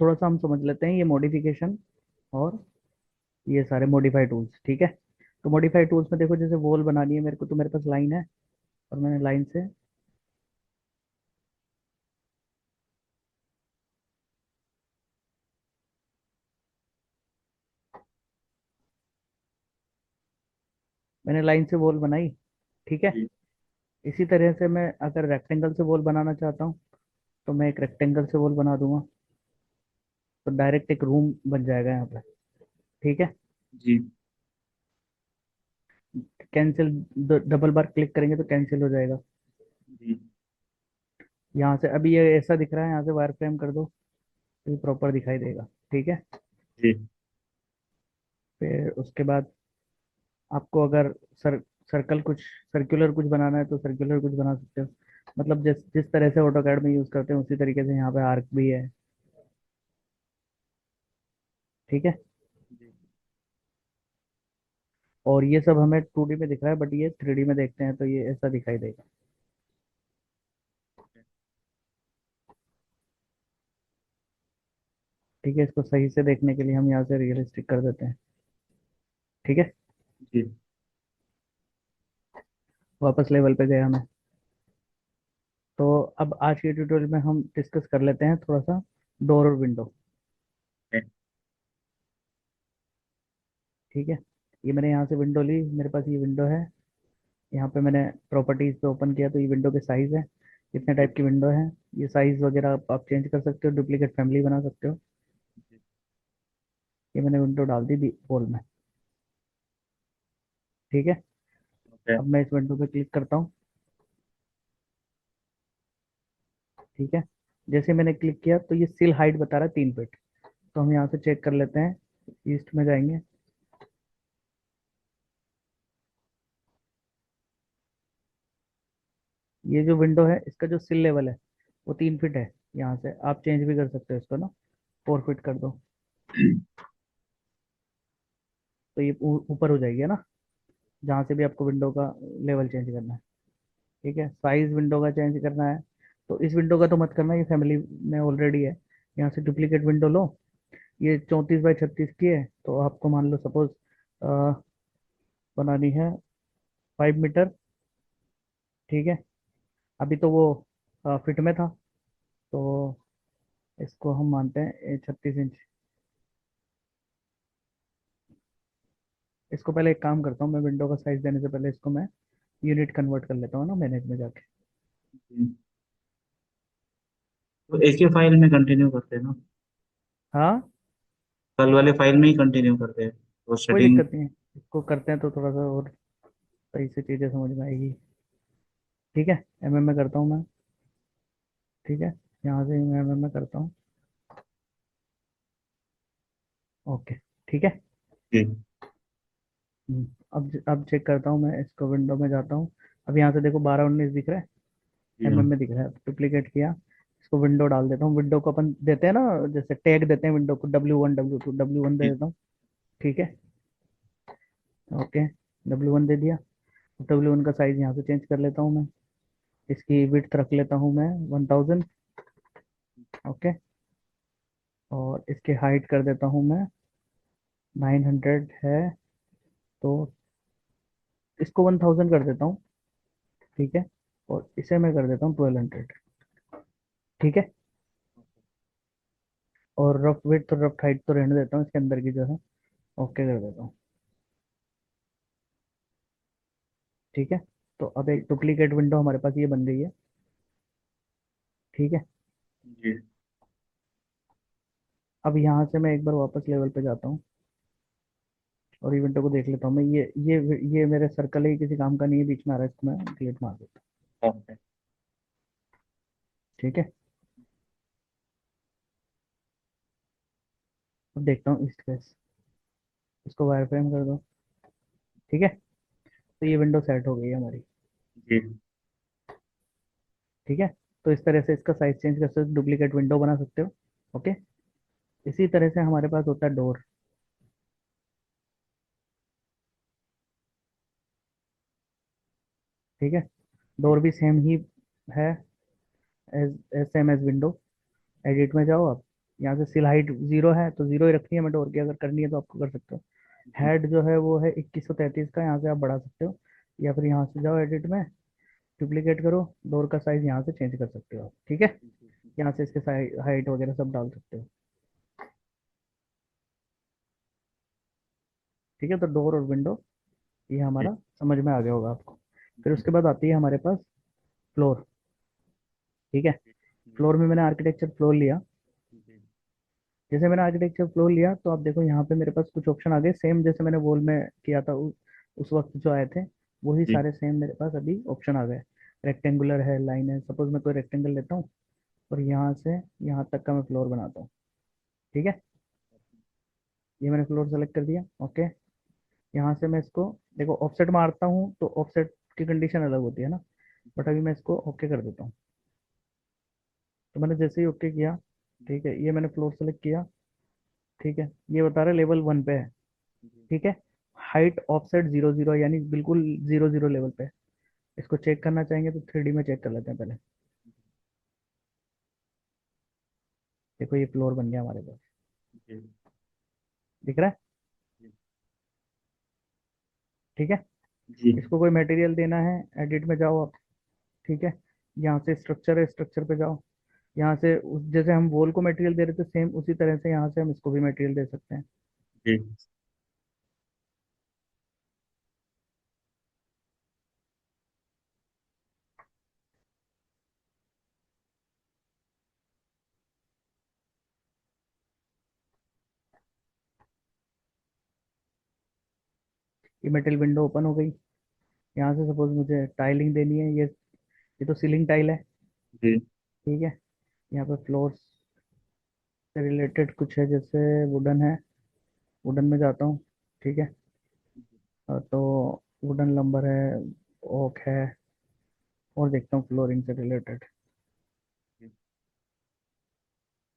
थोड़ा सा हम समझ लेते हैं ये मॉडिफिकेशन और ये सारे मॉडिफाई टूल्स, ठीक है। तो मॉडिफाई टूल्स में देखो, जैसे वॉल बनानी है मेरे को, तो मेरे पास लाइन है और मैंने लाइन से वॉल बनाई, ठीक है। जी। इसी तरह से मैं अगर रेक्टेंगल से वॉल बनाना चाहता हूँ तो मैं एक रेक्टेंगल से वॉल बना दूंगा, तो डायरेक्ट एक रूम बन जाएगा यहाँ पे, ठीक है। जी। कैंसिल, डबल बार क्लिक करेंगे तो कैंसिल हो जाएगा। जी। यहाँ से अभी ये ऐसा दिख रहा है, यहाँ से वायर फ्रेम कर दो तो ये प्रॉपर दिखाई देगा, ठीक है। जी। फिर उसके बाद आपको अगर सर सर्कल कुछ सर्कुलर कुछ बनाना है तो सर्कुलर कुछ बना सकते हो। मतलब जिस जिस तरह से ऑटोकैड में यूज करते हैं उसी तरीके से यहाँ पे आर्क भी है, ठीक है। जी। और ये सब हमें 2D में दिख रहा है, बट ये 3D में देखते हैं तो ये ऐसा दिखाई देगा, ठीक है। इसको सही से देखने के लिए हम यहाँ से रियलिस्टिक कर देते हैं, ठीक है। जी। वापस लेवल पे गया मैं। तो अब आज के ट्यूटोरियल में हम डिस्कस कर लेते हैं थोड़ा सा डोर और विंडो, ठीक है। ये मैंने यहाँ से विंडो ली, मेरे पास ये विंडो है। यहाँ पे मैंने प्रॉपर्टीज पे ओपन किया तो ये विंडो के साइज है, कितने जी। टाइप की विंडो है। ये साइज वगैरह आप चेंज कर सकते हो, डुप्लीकेट फैमिली बना सकते हो। जी। ये मैंने विंडो डाल दी वॉल में, ठीक है। ओके। अब मैं इस विंडो पे क्लिक करता हूँ, ठीक है। जैसे मैंने क्लिक किया तो ये सिल हाइट बता रहा है 3 फीट। तो हम यहाँ से चेक कर लेते हैं, ईस्ट में जाएंगे। ये जो विंडो है इसका जो सिल लेवल है वो 3 फीट है। यहाँ से आप चेंज भी कर सकते हो इसको ना, 4 फीट कर दो तो ये ऊपर हो जाएगी, है ना। जहाँ से भी आपको विंडो का लेवल चेंज करना है, ठीक है। साइज विंडो का चेंज करना है तो इस विंडो का तो मत करना, ये फैमिली में ऑलरेडी है। यहाँ से डुप्लीकेट विंडो लो। ये 34 बाई 36 की है, तो आपको मान लो सपोज बनानी है 5 मीटर, ठीक है। अभी तो वो फिट में था, तो इसको हम मानते हैं 36 इंच। इसको पहले एक काम करता हूँ, मैं विंडो का साइज देने से पहले इसको मैं यूनिट कन्वर्ट कर लेता हूँ ना, मैनेज में जाके। जी। तो एक ही फाइल में कंटिन्यू करते हैं ना? हाँ, कल वाले फाइल में ही कंटिन्यू करते हैं तो कोई सेटिंग। दिक्कत नहीं है। इसको करते हैं तो थोड़ा सा और सही से चीज़ें समझ में आएगी, ठीक है। में करता हूँ मैं, ठीक है। यहाँ से मैं में करता हूँ, ओके, ठीक है। जी। अब चेक करता हूँ मैं, इसको विंडो में जाता हूँ। अब यहाँ से देखो 12 19 दिख रहा है, जी। हाँ। में दिख रहा है। डुप्लीकेट किया, इसको विंडो डाल देता हूँ। विंडो को अपन देते हैं ना, जैसे टैग देते हैं विंडो को, W1 W2 W1 दे जी। देता हूँ, ठीक है। ओके, W1 दे दिया। W1 का साइज यहाँ से चेंज कर लेता हूँ मैं। इसकी विड्थ रख लेता हूँ मैं 1000, ओके। और इसके हाइट कर देता हूँ मैं 900 है, तो इसको 1000 कर देता हूँ, ठीक है। और इसे मैं कर देता हूँ 1200, ठीक है। और रफ विड्थ और रफ हाइट तो रहने देता हूँ इसके अंदर की जो है, ओके कर देता हूँ, ठीक है। तो अब एक डुप्लीकेट विंडो हमारे पास ये बन गई है, ठीक है। जी। अब यहाँ से मैं एक बार वापस लेवल पे जाता हूँ और इवेंटो को देख लेता हूँ मैं। ये मेरे सर्कल ही किसी काम का नहीं है, बीच में आ रहा है, इसको मैं डिलीट मार देता ओके। हूँ, ठीक है। अब देखता हूँ ईस्ट फेस, इसको वायर फ्रेम कर दो, ठीक है। तो ये विंडो सेट हो गई है हमारी, जी। ठीक है। तो इस तरह से इसका साइज चेंज कर सकते हो, डुप्लीकेट विंडो बना सकते हो, ओके। इसी तरह से हमारे पास होता है डोर, ठीक है। डोर भी सेम ही है, as same as window. Edit में जाओ आप, यहाँ से सिल हाइट 0 है तो 0 ही रखनी है, मैं डोर की अगर करनी है तो आपको कर सकते हो। जी हेड जो है वो है 2133 का, यहाँ से आप बढ़ा सकते हो, या फिर यहाँ से जाओ एडिट में, डुप्लीकेट करो, डोर का साइज यहाँ से चेंज कर सकते हो, ठीक है। यहाँ से इसके हाइट वगैरह सब डाल सकते हो, ठीक है। तो डोर और विंडो ये जी हमारा समझ में आ गया होगा आपको। फिर उसके बाद आती है हमारे पास फ्लोर, ठीक है। जी फ्लोर में मैंने आर्किटेक्चर फ्लोर लिया। जी जैसे मैंने आर्किटेक्चर फ्लोर लिया तो आप देखो यहाँ पे मेरे पास कुछ ऑप्शन आ गए, सेम जैसे मैंने वॉल में किया था उस वक्त जो आए थे, वही जी सारे सेम मेरे पास अभी ऑप्शन आ गए। रेक्टेंगुलर है, लाइन है, सपोज मैं कोई रेक्टेंगल लेता हूँ और यहाँ से यहाँ तक का मैं फ्लोर बनाता हूँ, ठीक है। ये मैंने फ्लोर सेलेक्ट कर दिया, ओके। यहाँ से मैं इसको देखो ऑफसेट मारता हूँ तो ऑफसेट की कंडीशन अलग होती है ना, बट अभी मैं इसको ओके कर देता हूँ। तो मैंने जैसे ही ओके किया, ठीक है, ये मैंने फ्लोर सेलेक्ट किया, ठीक है, ये बता रहा है लेवल 1 पे है, ठीक है। हाइट ऑफसेट 0 0 यानी बिल्कुल 0 0 लेवल पे है। इसको चेक करना चाहेंगे तो 3D में चेक कर लेते हैं पहले। देखो ये फ्लोर बन गया हमारे पास, दिख रहा है, ठीक है। जी इसको कोई मटेरियल देना है, एडिट में जाओ आप, ठीक है। यहाँ से स्ट्रक्चर है, स्ट्रक्चर पे जाओ, यहाँ से जैसे हम वॉल को मटेरियल दे रहे थे सेम उसी तरह से यहाँ से हम इसको भी मटेरियल दे सकते हैं। जी ये मेटल विंडो ओपन हो गई। यहाँ से सपोज मुझे टाइलिंग देनी है, ये तो सीलिंग टाइल है, जी ठीक है। यहाँ पे फ्लोर्स से रिलेटेड कुछ है, जैसे वुडन है, वुडन में जाता हूँ, ठीक है। तो वुडन लंबर है, ओक है, और देखता हूँ फ्लोरिंग से रिलेटेड,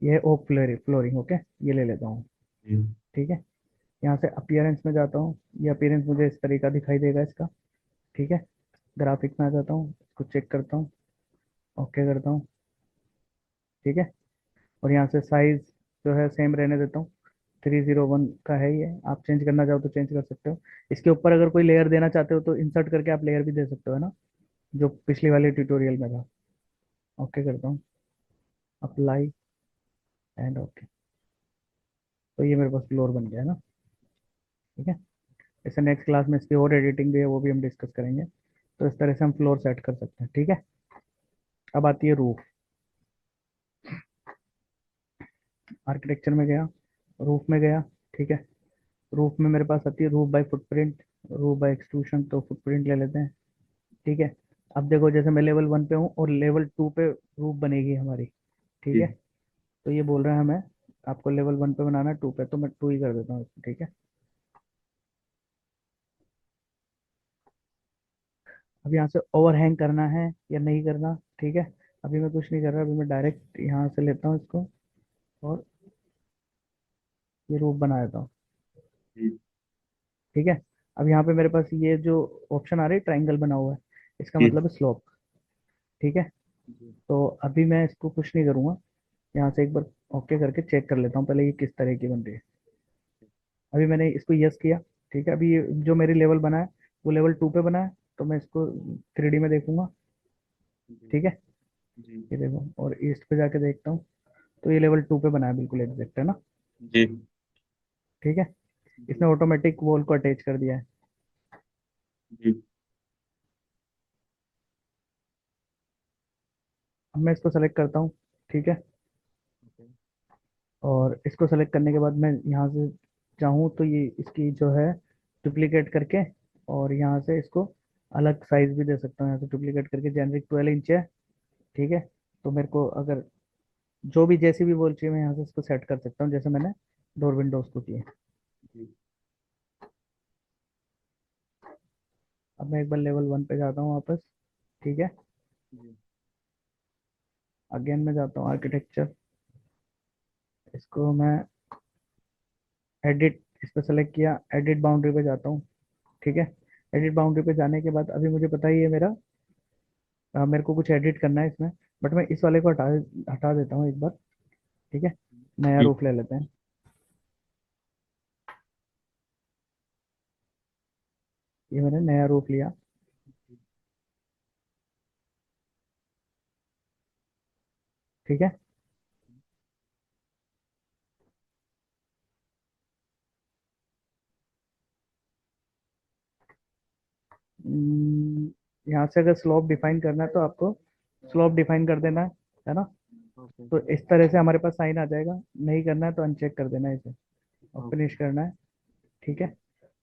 ये है ओक फ्लोरिंग, ओके, ये ले लेता हूँ, जी ठीक है। यहाँ से अपीयरेंस में जाता हूँ, ये अपीयरेंस मुझे इस तरीका दिखाई देगा इसका, ठीक है। ग्राफिक में आ जाता हूँ, इसको चेक करता हूँ, ओके करता हूँ, ठीक है। और यहाँ से साइज जो है सेम रहने देता हूँ, 301 का है ये, आप चेंज करना चाहो तो चेंज कर सकते हो। इसके ऊपर अगर कोई लेयर देना चाहते हो तो इंसर्ट करके आप लेयर भी दे सकते हो, है ना, जो पिछली वाली ट्यूटोरियल में था। ओके करता हूँ, अप्लाई एंड ओके। तो ये मेरे पास फ्लोर बन गया है ना, ठीक है। इसे नेक्स्ट क्लास में इसकी और एडिटिंग भी है, वो भी हम डिस्कस करेंगे। तो इस तरह से हम फ्लोर सेट कर सकते हैं, ठीक है। अब आती है रूफ। आर्किटेक्चर में गया, रूफ में गया, ठीक है। रूफ में मेरे पास आती है roof by footprint, roof by extrusion, तो फुटप्रिंट ले लेते हैं, ठीक है। अब देखो जैसे मैं लेवल 1 पे हूँ और लेवल 2 पे रूफ बनेगी हमारी, ठीक है। जी तो ये बोल रहा है हमें आपको लेवल 1 पे बनाना है 2 पे, तो मैं 2 ही कर देता हूँ इसको, ठीक है। अब यहाँ से ओवरहैंग करना है या नहीं करना, ठीक है। अभी मैं कुछ नहीं कर रहा, अभी मैं डायरेक्ट यहाँ से लेता हूँ इसको और ये रूफ बना देता हूँ, जी ठीक है। अब यहाँ पे मेरे पास ये जो ऑप्शन आ रही है ट्राइंगल बना हुआ है, इसका जी मतलब है स्लोप, ठीक है। तो अभी मैं इसको कुछ नहीं करूँगा, यहाँ से एक बार ओके करके चेक कर लेता हूँ पहले ये किस तरह की बन रही है। अभी मैंने इसको यस किया, ठीक है। अभी ये जो मेरी लेवल बना है वो लेवल 2 पे बना है, तो मैं इसको 3D में देखूंगा, ठीक है। जी ये देखो और ईस्ट पे जाके देखता हूँ, तो ये लेवल 2 पे बना है, बिल्कुल एग्जैक्ट है ना, जी ठीक है। इसने ऑटोमेटिक वॉल को अटैच कर दिया है। जी अब मैं इसको सेलेक्ट करता हूँ, ठीक है। और इसको सेलेक्ट करने के बाद मैं यहाँ से चाहूँ तो ये इसकी जो है डुप्लीकेट करके, और यहाँ से इसको अलग साइज भी दे सकता हूँ, यहाँ से डुप्लीकेट करके, जेनरिक 12 इंच है, ठीक है। तो मेरे को अगर जो भी जैसी भी वॉल चाहिए मैं यहाँ से इसको सेट कर सकता हूँ, जैसे मैंने डोर विंडोज को किया। अब मैं एक बार लेवल 1 पे जाता हूँ वापस, ठीक है। अगेन मैं जाता हूँ आर्किटेक्चर, इसको मैं एडिट, इस पर सेलेक्ट किया, एडिट बाउंड्री पे जाता हूँ, ठीक है। एडिट बाउंड्री पे जाने के बाद अभी मुझे पता ही है मेरा, मेरे को कुछ एडिट करना है इसमें, बट मैं इस वाले को हटा हटा देता हूँ एक बार, ठीक है। नया जी रूफ ले लेते हैं। ये मैंने नया रूफ लिया। ठीक है। यहाँ से अगर स्लोप डिफाइन करना है तो आपको स्लोप डिफाइन कर देना है ना। ओके तो इस तरह से हमारे पास साइन आ जाएगा। नहीं करना है तो अनचेक कर देना है इसे और ओके। फिनिश करना है। ठीक है।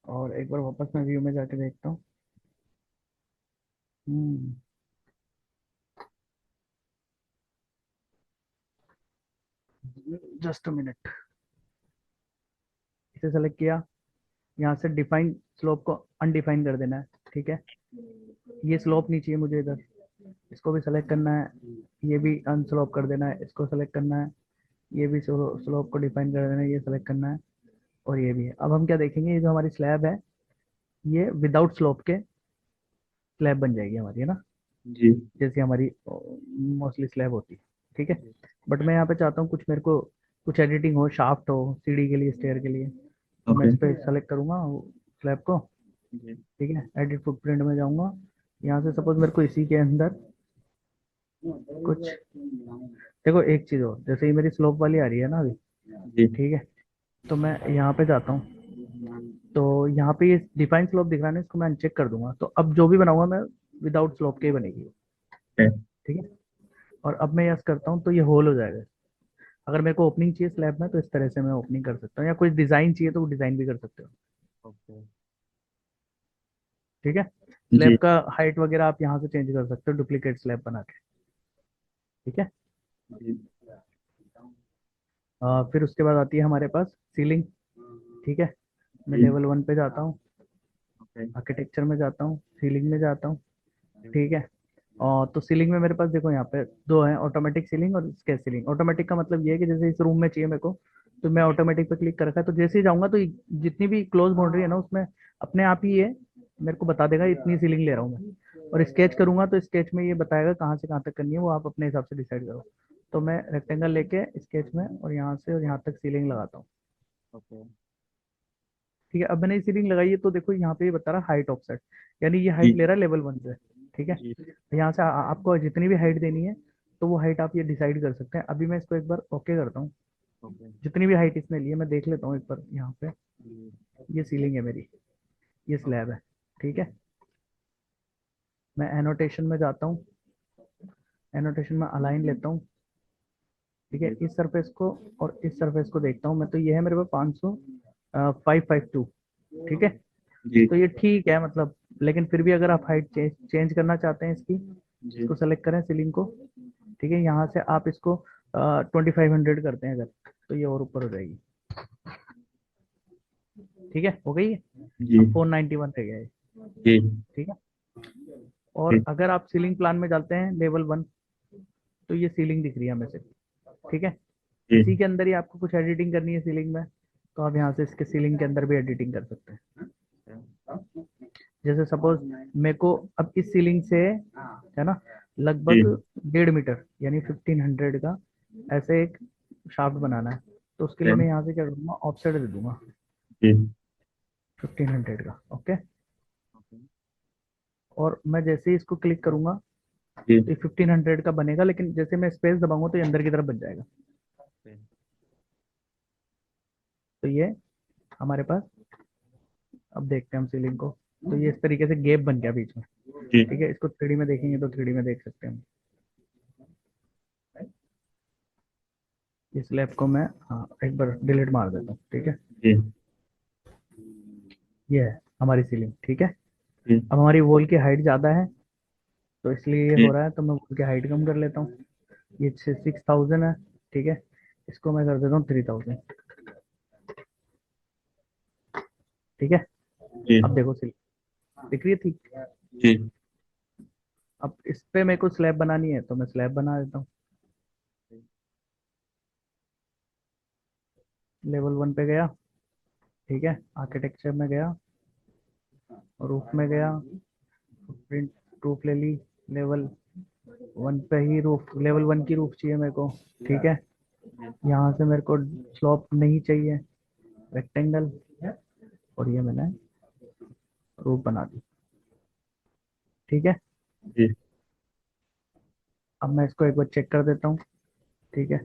और एक बार वापस मैं व्यू में जाके देखता हूँ। Just a minute. इसे सेलेक्ट किया। यहाँ से डिफाइन स्लोप को अनडिफाइन कर देना है। ठीक है। ये स्लोप नहीं चाहिए मुझे इधर। इसको भी सेलेक्ट करना है। ये भी अनस्लोप कर देना है। इसको सेलेक्ट करना है। ये भी स्लोप को डिफाइन कर देना है। ये सेलेक्ट करना है। और ये भी है। अब हम क्या देखेंगे, ये जो हमारी स्लैब है ये विदाउट स्लोप के स्लैब बन जाएगी हमारी, है ना। जी जैसे हमारी मोस्टली स्लैब होती है। ठीक है। जी। बट मैं यहाँ पे चाहता हूँ कुछ मेरे को कुछ एडिटिंग हो, शाफ्ट हो सीढ़ी के लिए, स्टेयर के लिए। तो मैं ओके। इस पर सेलेक्ट करूंगा स्लैब को। जी ठीक है। एडिट फुटप्रिंट में जाऊंगा। यहाँ से सपोज मेरे को इसी के अंदर कुछ, देखो एक चीज और, जैसे ही मेरी स्लोप वाली आ रही है ना अभी। जी। ठीक है। तो मैं यहाँ पे जाता हूँ। तो यहाँ पे ये डिफाइन स्लोप दिख रहा है ना, इसको मैं अनचेक कर दूंगा। तो अब जो भी बनाऊंगा मैं विदाउट स्लोप के ही बनेगी। है। ठीक है। और अब मैं यस करता हूँ तो ये होल हो जाएगा। अगर मेरे को ओपनिंग चाहिए स्लैब में तो इस तरह से मैं ओपनिंग कर सकता हूँ, या कोई डिजाइन चाहिए तो वो डिजाइन भी कर सकते हो। ओके। ठीक है। जी स्लैब का हाइट वगैरह आप यहाँ से चेंज कर सकते हो डुप्लीकेट स्लैब बना के। ठीक है। जी। फिर उसके बाद आती है हमारे पास सीलिंग। ठीक है। मैं जी। लेवल 1 पे जाता हूँ। ओके। आर्किटेक्चर में जाता हूँ, सीलिंग में जाता हूँ। ठीक है। और तो सीलिंग में मेरे पास देखो यहाँ पे दो है, ऑटोमेटिक सीलिंग और स्केच सीलिंग। ऑटोमेटिक का मतलब ये है कि जैसे इस रूम में चाहिए मेरे को, तो मैं ऑटोमेटिक पे क्लिक कर रखा है, तो जैसे ही जाऊंगा तो जितनी भी क्लोज बाउंड्री है ना उसमें अपने आप ही ये मेरे को बता देगा इतनी सीलिंग ले रहा हूँ मैं। और स्केच करूंगा तो स्केच में ये बताएगा कहाँ से कहाँ तक करनी है, वो आप अपने हिसाब से डिसाइड करो। तो मैं रेक्टेंगल लेके स्केच में और यहाँ से और यहाँ तक सीलिंग लगाता हूँ। ओके। ठीक है। अब मैंने सीलिंग लगाई है तो देखो यहाँ पे ये बता रहा है हाइट ऑफसेट, यानी ये हाइट जी ले रहा है लेवल 1 से। ठीक है। जी। यहाँ से आपको जितनी भी हाइट देनी है तो वो हाइट आप ये डिसाइड कर सकते हैं। अभी मैं इसको एक बार ओके करता हूँ। ओके। जितनी भी हाइट इसने ली है मैं देख लेता हूँ एक बार यहाँ पे। जी। ये सीलिंग है मेरी, ये स्लैब ओके। है। ठीक है। मैं एनोटेशन में जाता हूँ। एनोटेशन में अलाइन लेता हूँ। ठीक है। जी इस सरफेस को और इस सरफेस को देखता हूँ मैं, तो ये है मेरे पास 500 552। ठीक है। जी। तो ये ठीक है मतलब, लेकिन फिर भी अगर आप हाइट चेंज करना चाहते हैं इसकी, जी। इसको सेलेक्ट करें सीलिंग को। ठीक है। यहाँ से आप इसको 2500 करते हैं अगर, तो ये और ऊपर हो जाएगी। ठीक है, हो गई है। जी अब 491 रह गया है। जी। ठीक है। और अगर आप सीलिंग प्लान में डालते हैं लेवल 1, तो ये सीलिंग दिख रही है हमें से। ठीक है। जी इसी के अंदर ही आपको कुछ एडिटिंग करनी है सीलिंग में, तो आप यहाँ से इसके सीलिंग के अंदर भी एडिटिंग कर सकते हैं। जैसे सपोज मेरे को अब इस सीलिंग से, है ना, जी लगभग 1.5 मीटर यानी 1500 का ऐसे एक शाफ्ट बनाना है। तो उसके लिए मैं यहाँ से क्या करूँगा, ऑफसेट दे दूंगा जी। 1500 का। ओके। ओके। और मैं जैसे ही इसको क्लिक करूंगा जी। तो ये 1500 का बनेगा, लेकिन जैसे मैं स्पेस दबाऊंगा तो ये अंदर की तरफ बन जाएगा। ओके। तो ये हमारे पास, अब देखते हैं हम सीलिंग को। तो ये इस तरीके से गैप बन गया बीच में। जी ठीक है। इसको 3D में देखेंगे तो 3D में देख सकते हैं हम। इस लैब को मैं, हाँ, एक बार डिलीट मार देता हूँ। ठीक है। जी ये है हमारी सीलिंग। ठीक है। जी। अब हमारी वॉल की हाइट ज़्यादा है तो इसलिए ये जी। हो रहा है, तो मैं वॉल की हाइट कम कर लेता हूँ। ये 6000 है। ठीक है। इसको मैं कर देता हूँ 3000। ठीक है। जी अब देखो सीलिंग दिख रही है ठीक। जी। अब इस पे मेरे को स्लैब बनानी है तो मैं स्लैब बना देता हूँ। लेवल 1 पे गया। ठीक है। आर्किटेक्चर में गया, रूफ में गया, प्रिंट, रूफ ले ली। लेवल 1 पे ही रूफ, लेवल 1 की रूफ चाहिए मेरे को। ठीक है। यहाँ से मेरे को स्लोप नहीं चाहिए, रेक्टेंगल, और ये मैंने रूप बना दी। ठीक है, जी अब मैं इसको एक बार चेक कर देता हूँ। ठीक है,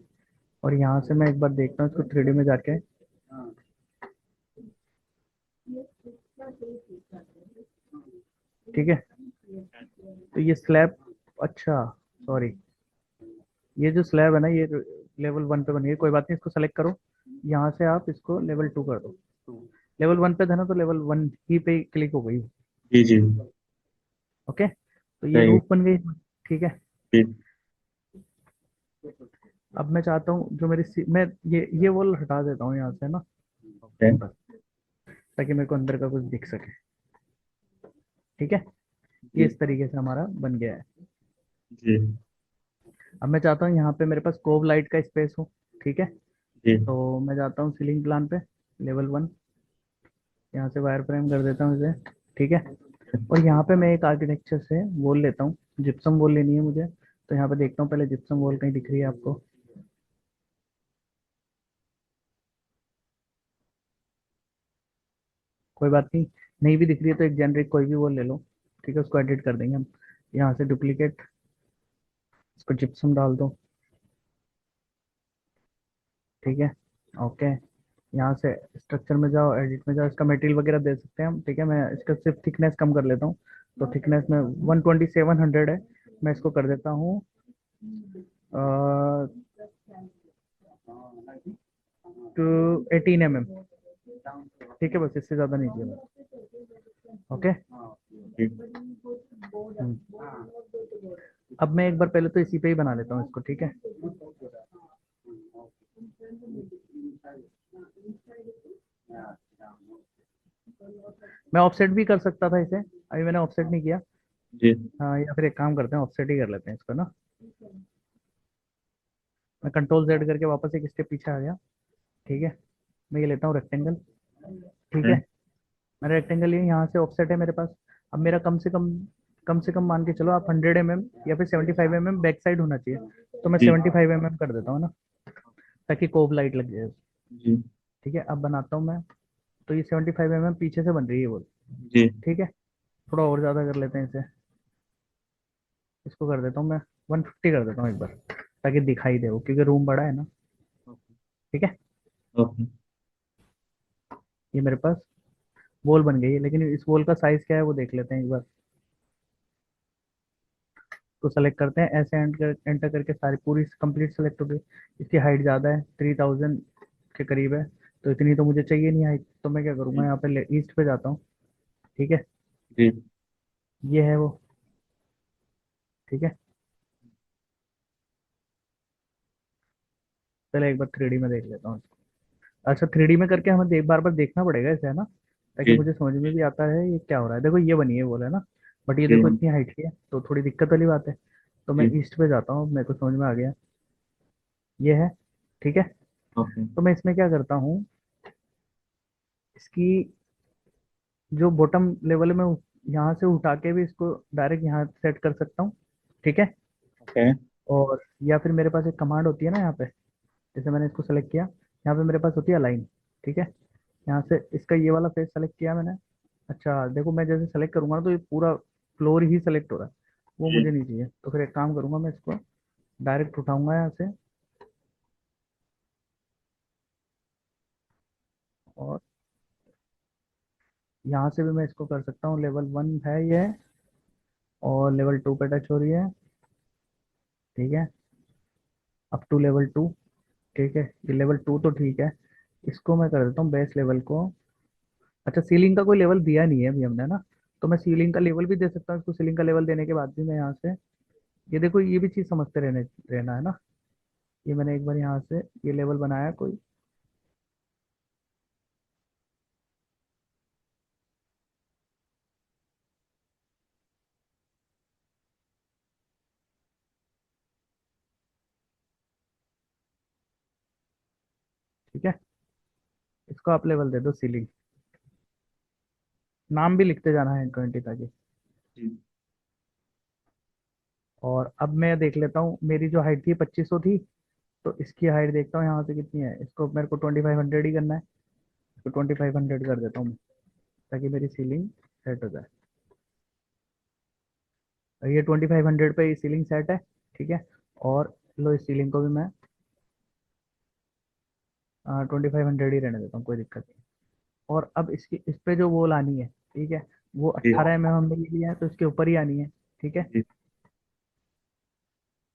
और यहाँ से मैं एक बार देखता हूँ इसको 3D में जाके। ठीक है, तो ये स्लैब, अच्छा सॉरी, ये जो स्लैब है ना, ये लेवल 1 पे बनी है, कोई बात नहीं, इसको सेलेक्ट करो। यहाँ से आप इसको लेवल 2 कर दो। लेवल 1 पे था ना, तो लेवल 1 ही पे क्लिक हो गई। जी जी। ओके, तो ये सही। रूफ बन गई। ठीक है, जी। अब मैं चाहता हूँ जो मैं ये वॉल हटा देता हूँ यहाँ से ना, ओके। बस, ताकि मेरे को अंदर का कुछ दिख सके। ठीक है, ये जी इस तरीके से हमारा बन गया है। जी अब मैं चाहता हूँ यहाँ पे मेरे पास कोव लाइट का स्पेस हो। ठीक है, जी तो मैं जाता हूँ सीलिंग प्लान पे, लेवल 1, यहाँ से वायर फ्रेम कर देता हूँ इसे। ठीक है, और यहाँ पे मैं एक आर्किटेक्चर से वॉल लेता हूँ, जिप्सम वॉल लेनी है मुझे, तो यहाँ पे देखता हूँ पहले जिप्सम वॉल कहीं दिख रही है आपको। कोई बात नहीं, नहीं भी दिख रही है तो एक जेनरिक कोई भी वॉल ले लो। ठीक है, उसको एडिट कर देंगे हम। यहाँ से डुप्लीकेट, इसको जिप्सम डाल दो। ठीक है, ओके, यहाँ से स्ट्रक्चर में जाओ, एडिट में जाओ, इसका मटेरियल वगैरह दे सकते हैं हम। ठीक है, मैं इसका सिर्फ थिकनेस कम कर लेता हूँ। तो थिकनेस में 12700 है, मैं इसको कर देता हूँ 18 mm। ठीक है, बस इससे ज़्यादा नहीं चाहिए। ओके, जी। अब मैं एक बार पहले तो इसी पे ही बना लेता हूँ इसको। ठीक है, मैं ऑफसेट भी कर सकता था इसे, अभी मैंने ऑफसेट नहीं किया। जी हाँ, या फिर एक काम करते हैं, ऑफसेट ही कर लेते हैं इसको ना। मैं कंट्रोल जेड करके वापस एक स्टेप पीछे आ गया। ठीक है, मैं ये लेता हूँ रेक्टेंगल। ठीक है, ओके। मेरा रेक्टेंगल ये यहाँ से ऑफसेट है मेरे पास। अब मेरा कम से कम मान के चलो आप 100 mm या फिर 75 mm बैक साइड होना चाहिए, तो मैं जी 75 mm कर देता हूँ ना, ताकि कोब लाइट लग जाए। जी ठीक है, अब बनाता हूँ मैं। तो ये 75 mm पीछे से बन रही है वो। जी ठीक है, थोड़ा और ज़्यादा कर लेते हैं इसे, इसको कर देता हूँ मैं 150 कर देता हूँ एक बार, ताकि दिखाई दे वो, क्योंकि रूम बड़ा है ना। ठीक है, ओके। ये मेरे पास वॉल बन गई है, लेकिन इस वॉल का साइज क्या है वो देख लेते हैं एक बार। तो सेलेक्ट करते हैं, ऐसे एंटर करके सारी पूरी कंप्लीट सेलेक्ट हो गई। इसकी हाइट ज़्यादा है, 3000 के करीब है, तो इतनी तो मुझे चाहिए नहीं हाइट, तो मैं क्या करूँगा, जी यहाँ पे ईस्ट पे जाता हूँ। ठीक है, जी ये है वो। ठीक है, चलो एक बार 3D में देख लेता हूँ। अच्छा, 3D में करके हमें बार बार देखना पड़ेगा इसे, है ना, ताकि जी मुझे समझ में भी आता है ये क्या हो रहा है। देखो ये बनी है बोला है ना, बट ये जी देखो इतनी हाइट की है, तो थोड़ी दिक्कत वाली बात है। तो मैं जी। ईस्ट पे जाता हूँ, मेरे को समझ में आ गया, ये है। ठीक है, ओके। तो मैं इसमें क्या करता हूँ, इसकी जो बॉटम लेवल है मैं यहाँ से उठा के भी इसको डायरेक्ट यहाँ सेट कर सकता हूँ। ठीक है, ओके। और या फिर मेरे पास एक कमांड होती है ना यहाँ पे, जैसे मैंने इसको सेलेक्ट किया, यहाँ पे मेरे पास होती है अलाइन। ठीक है, यहाँ से इसका ये वाला फेस सेलेक्ट किया मैंने। अच्छा देखो, मैं जैसे सेलेक्ट करूंगा ना, तो ये पूरा फ्लोर ही सेलेक्ट हो रहा है, वो जी मुझे नहीं चाहिए। तो फिर एक काम करूंगा, मैं इसको डायरेक्ट उठाऊंगा यहाँ से, और यहाँ से भी मैं इसको कर सकता हूँ। लेवल 1 है ये, और लेवल 2 पे टच हो रही है। ठीक है, अप टू लेवल 2। ठीक है, ये लेवल 2 तो ठीक है, इसको मैं कर देता हूँ बेस लेवल को। अच्छा, सीलिंग का कोई लेवल दिया नहीं है अभी हमने ना, तो मैं सीलिंग का लेवल भी दे सकता हूँ इसको। सीलिंग का लेवल देने के बाद भी मैं यहाँ से, ये देखो ये भी चीज़ समझते रहना है ना। ये मैंने एक बार यहाँ से ये लेवल बनाया कोई। ठीक है, इसको आप लेवल दे दो सीलिंग, नाम भी लिखते जाना है 20 ताकि। जी और अब मैं देख लेता हूँ, मेरी जो हाइट थी 2500 थी, तो इसकी हाइट देखता हूँ यहाँ से कितनी है, इसको मेरे को 2500 ही करना है, इसको 2500 कर देता हूँ मैं, ताकि मेरी सीलिंग सेट हो जाए। और ये 2500 पे सीलिंग सेट है, ठीक है। और लो इस सीलिंग को भी मैं 2500 ही रहने देता हूँ, कोई दिक्कत नहीं। और अब इसकी इस पे जो वॉल आनी है, ठीक है, वो जी 18 mm में लिया है, तो इसके ऊपर ही आनी है, ठीक है। जी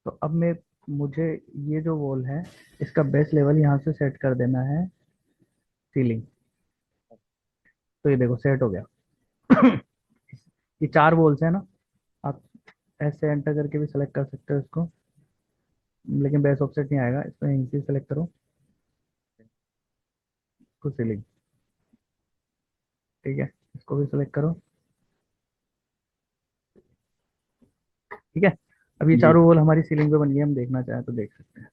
तो अब मैं मुझे ये जो वॉल है, इसका बेस लेवल यहाँ से सेट कर देना है सीलिंग। तो ये देखो सेट हो गया। ये 4 वॉल्स है ना, आप ऐसे एंटर करके भी सेलेक्ट कर सकते हो इसको, लेकिन बेस ऑफसेट नहीं आएगा, इसमें यहीं से सेलेक्ट करो इसको, सीलिंग, ठीक है। इसको भी सेलेक्ट करो, ठीक है। अब ये जी चारों वॉल हमारी सीलिंग पे बन गई, हम देखना चाहें तो देख सकते हैं।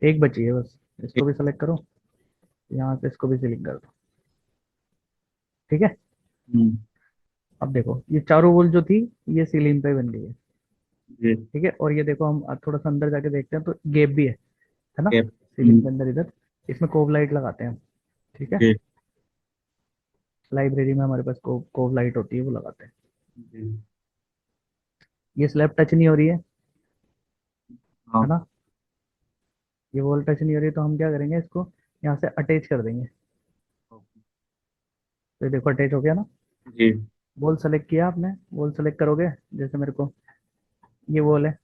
एक बची है बस, इसको भी सेलेक्ट करो, यहाँ से इसको भी सीलिंग कर दो, ठीक है। हम्म, अब देखो ये चारों वॉल जो थी, ये सीलिंग पे बन गई है, जी ठीक है। और ये देखो हम अब थोड़ा सा अंदर जाके देखते हैं, तो गैप भी है ना, कैप सीलिंग के अंदर इधर। इसमें कोव लाइट लगाते हैं हम, ठीक है। जी लाइब्रेरी में हमारे पास कोव लाइट होती है, वो लगाते हैं। जी ये स्लैब टच नहीं हो रही है हाँ ना, ये वॉल टच नहीं हो रही है, तो हम क्या करेंगे, इसको यहाँ से अटैच कर देंगे। ओके, तो ये देखो अटैच हो गया ना। जी वॉल सेलेक्ट किया आपने, वॉल सेलेक्ट करोगे, जैसे मेरे को ये वॉल है,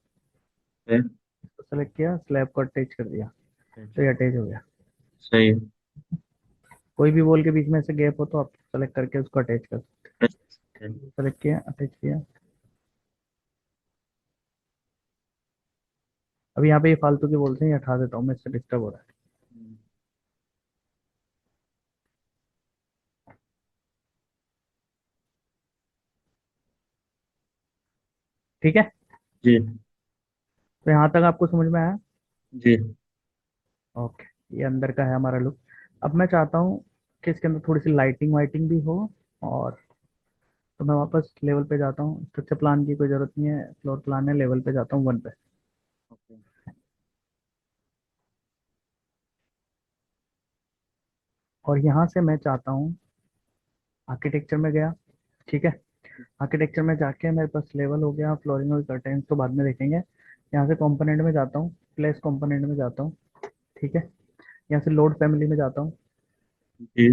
है इसको सेलेक्ट किया, स्लैब को अटैच कर दिया, तो अच्छा, ये अटैच हो गया। सही है कोई भी वॉल के बीच में से गैप हो तो आप सेलेक्ट करके उसको अटैच कर, है, सेलेक्ट किया, अटैच किया। अब यहाँ पे ये फालतू के बोलते हैं, ये हटा देता हूँ मैं, इससे डिस्टर्ब हो रहा है, हम्म, ठीक है। जी तो यहाँ तक आपको समझ में आया। जी ओके, ये अंदर का है हमारा लुक। अब मैं चाहता हूँ कि इसके अंदर थोड़ी सी लाइटिंग वाइटिंग भी हो। और तो मैं वापस लेवल पे जाता हूँ, स्ट्रक्चर प्लान की कोई ज़रूरत नहीं है, फ्लोर प्लान है, लेवल पे जाता हूँ 1 पे। ओके और यहाँ से मैं चाहता हूँ, आर्किटेक्चर में गया, ठीक है। आर्किटेक्चर में जाके मेरे पास लेवल हो गया, फ्लोरिंग और कर्टेन्स तो बाद में देखेंगे। यहाँ से कंपोनेंट में जाता हूँ, प्लेस कंपोनेंट में जाता हूँ, ठीक है। यहाँ से लोड फैमिली में जाता हूँ। जी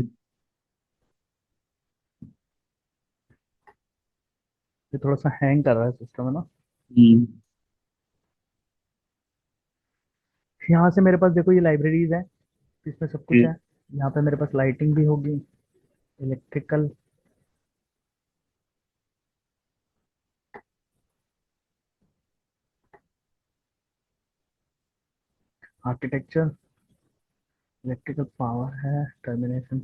ये थोड़ा सा हैंग कर रहा है सिस्टम, है ना। हम्म, यहाँ से मेरे पास देखो ये लाइब्रेरीज है, इसमें सब कुछ जी है। यहाँ पे मेरे पास लाइटिंग भी होगी, इलेक्ट्रिकल, आर्किटेक्चर, इलेक्ट्रिकल पावर है, टर्मिनेशन,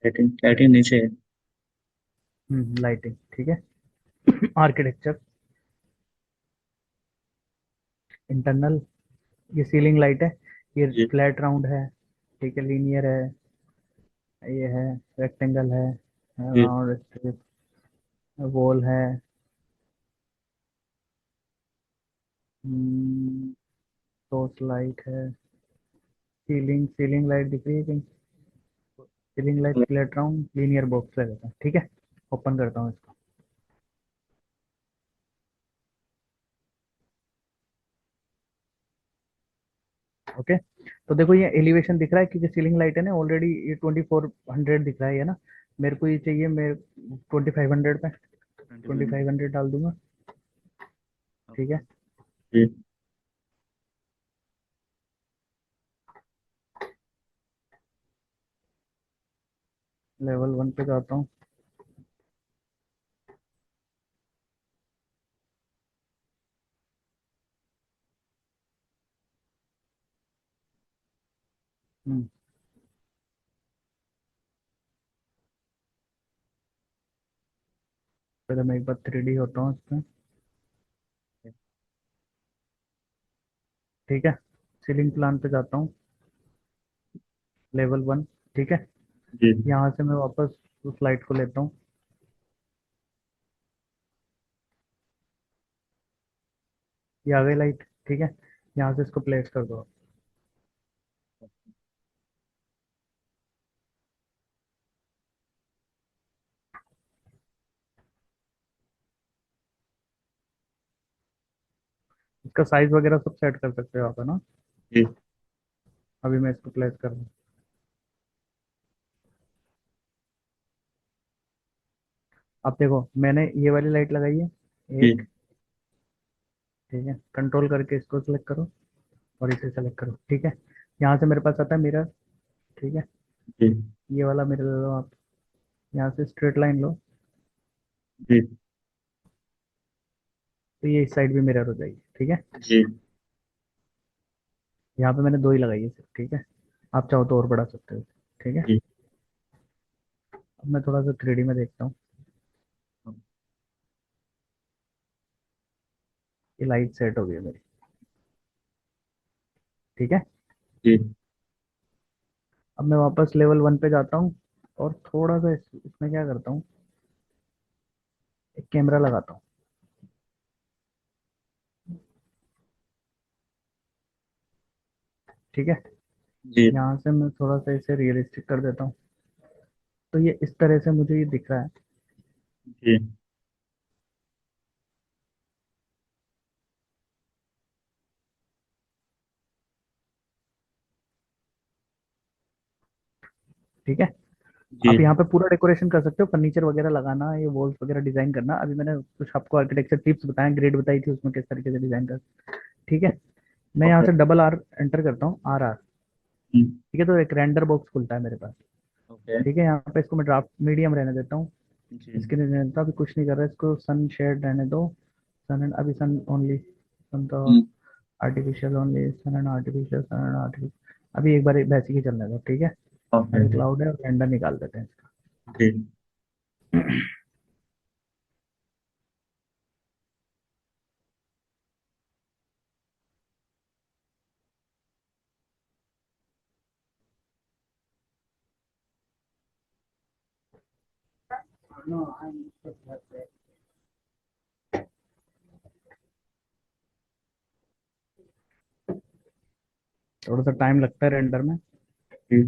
लाइटिंग लाइटिंग नीचे है लाइटिंग, ठीक है। आर्किटेक्चर, इंटरनल, ये सीलिंग लाइट है, ये जी फ्लैट राउंड है, ठीक है, लीनियर है, ये है, रेक्टेंगल है, जी राउंड स्ट्रिप, वॉल है, सोर्स लाइट है, सीलिंग, सीलिंग लाइट दिख रही है कहीं, ceiling light flat round linear box लगेगा, ठीक है। ओपन करता हूँ इसको, ओके। तो देखो ये एलिवेशन दिख रहा है, क्योंकि सीलिंग लाइट है ना ऑलरेडी, ये 2400 दिख रहा है ना। मेरे को ये चाहिए, मेरे 2500 पे 2500 डाल दूंगा, ठीक है। जी लेवल 1 पे जाता हूँ। हम्म, पहले मैं एक बार 3D होता हूँ इसमें, ठीक है। सीलिंग प्लान पे जाता हूँ, लेवल 1, ठीक है। जी यहाँ से मैं वापस उस लाइट को लेता हूँ, ये आ गई लाइट, ठीक है। यहाँ से इसको प्लेस कर दो। इसका साइज वगैरह सब सेट कर सकते हो आप, है ना। जी अभी मैं इसको प्लेस कर दूँ। अब देखो मैंने ये वाली लाइट लगाई है, जी एक, ठीक है। कंट्रोल करके इसको सिलेक्ट करो और इसे सेलेक्ट करो, ठीक है। यहाँ से मेरे पास आता है मिरर, ठीक है। जी ये वाला मिरर लो आप, यहाँ से स्ट्रेट लाइन लो, जी तो ये इस साइड भी मिरर हो जाएगी, ठीक है। जी यहाँ पे मैंने दो ही लगाई है सिर्फ, ठीक है। आप चाहो तो और बढ़ा सकते हो, ठीक है। जी। अब मैं थोड़ा सा 3D में देखता हूँ। ये लाइट सेट हो गई है मेरी, ठीक है। जी अब मैं वापस लेवल 1 पे जाता हूँ और थोड़ा सा इसमें क्या करता हूँ, एक कैमरा लगाता हूँ, ठीक है। जी यहाँ से मैं थोड़ा सा इसे रियलिस्टिक कर देता हूँ, तो ये इस तरह से मुझे ये दिख रहा है। जी ठीक है। जी आप यहाँ पे पूरा डेकोरेशन कर सकते हो, फर्नीचर वगैरह लगाना, ये वॉल्स वगैरह डिजाइन करना। अभी मैंने कुछ आपको आर्किटेक्चर टिप्स बताए, ग्रेड बताई थी उसमें किस तरीके से डिजाइन कर, ठीक है। मैं यहाँ ओके। से डबल आर एंटर करता हूँ, आर आर, हम्म, ठीक है। तो एक रेंडर बॉक्स खुलता है मेरे पास, ओके। ठीक है। यहाँ पे इसको मैं ड्राफ्ट मीडियम रहने देता हूँ, जी इसके लिए रहने देता हूँ, अभी कुछ नहीं कर रहा है, इसको सन शेड रहने दो। सन एंड अभी सन ओनली, सन तो hmm, artificial only, sun and artificial, sun and artificial. अभी एक बार वैसे ही चलने दो, ठीक है। ओके। अभी क्लाउड है और रेंडर निकाल देते हैं इसका। जी थोड़ा सा टाइम लगता है रेंडर में। जी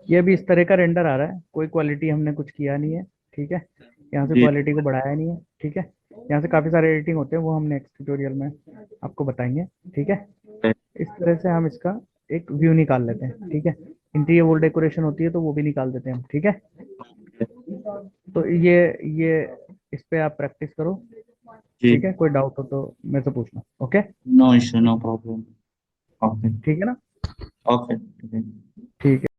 ये भी इस तरह का रेंडर आ रहा है, कोई क्वालिटी हमने कुछ किया नहीं है, ठीक है। यहाँ से जी क्वालिटी को बढ़ाया नहीं है, ठीक है। यहाँ से काफ़ी सारे एडिटिंग होते हैं, वो हम नेक्स्ट ट्यूटोरियल में आपको बताएंगे, ठीक है। इस तरह से हम इसका एक व्यू निकाल लेते हैं, ठीक है। इंटीरियर वॉल डेकोरेशन होती है तो वो भी निकाल देते हैं हम, ठीक है। तो ये इस पे आप प्रैक्टिस करो, जी। ठीक है। कोई डाउट हो तो मेरे से पूछना, okay. No issue, no problem. Okay. ठीक है ना। ओके। ठीक है।